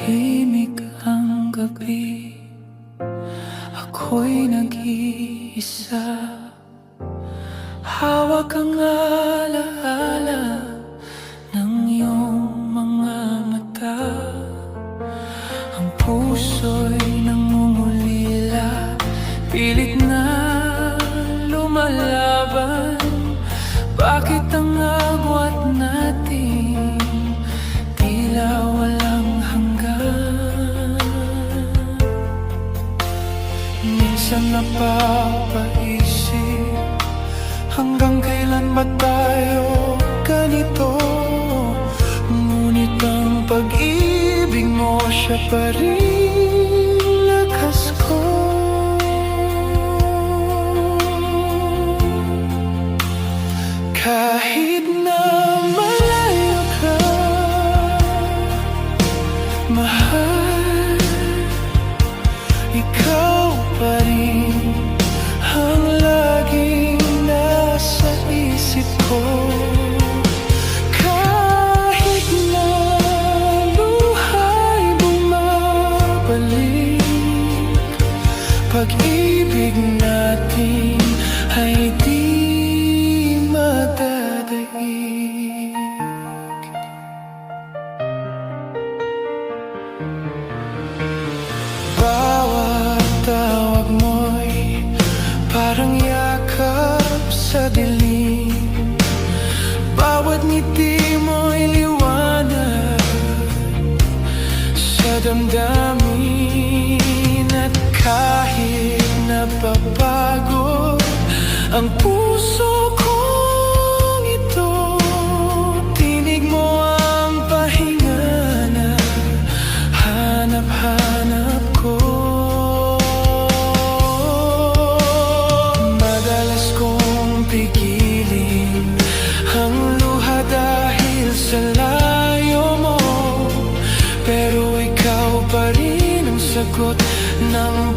Tahimik ang gabi, ako'y nag-iisa. Hawak ang alaala ng iyong mga mata. Ang puso'y nangungulila, pilit na lumalaban. Bakit ang agwat natin tila walang hanggan? Minsan napapaisip, hanggang kailan ba tayo ganito? Ngunit ang pag-ibig mo, siya pa rin lakas ko. Kahit na malayo ka, mahal, ikaw pa rin ang laging nasa isip ko. Kahit na luha'y bumabalik, pag-ibig natin ay di madadaig. Bawat tawag mo'y parang yakap sa dilim. Bawat ngiti mo'y liwanag sa damdamin. At kahit napapagod ang puso kong ito, tinig mo ang pahinga na hanap-hanap ko. Madalas kong pigilin ang luha dahil sa layo mo, pero ikaw pa rin ang sagot ng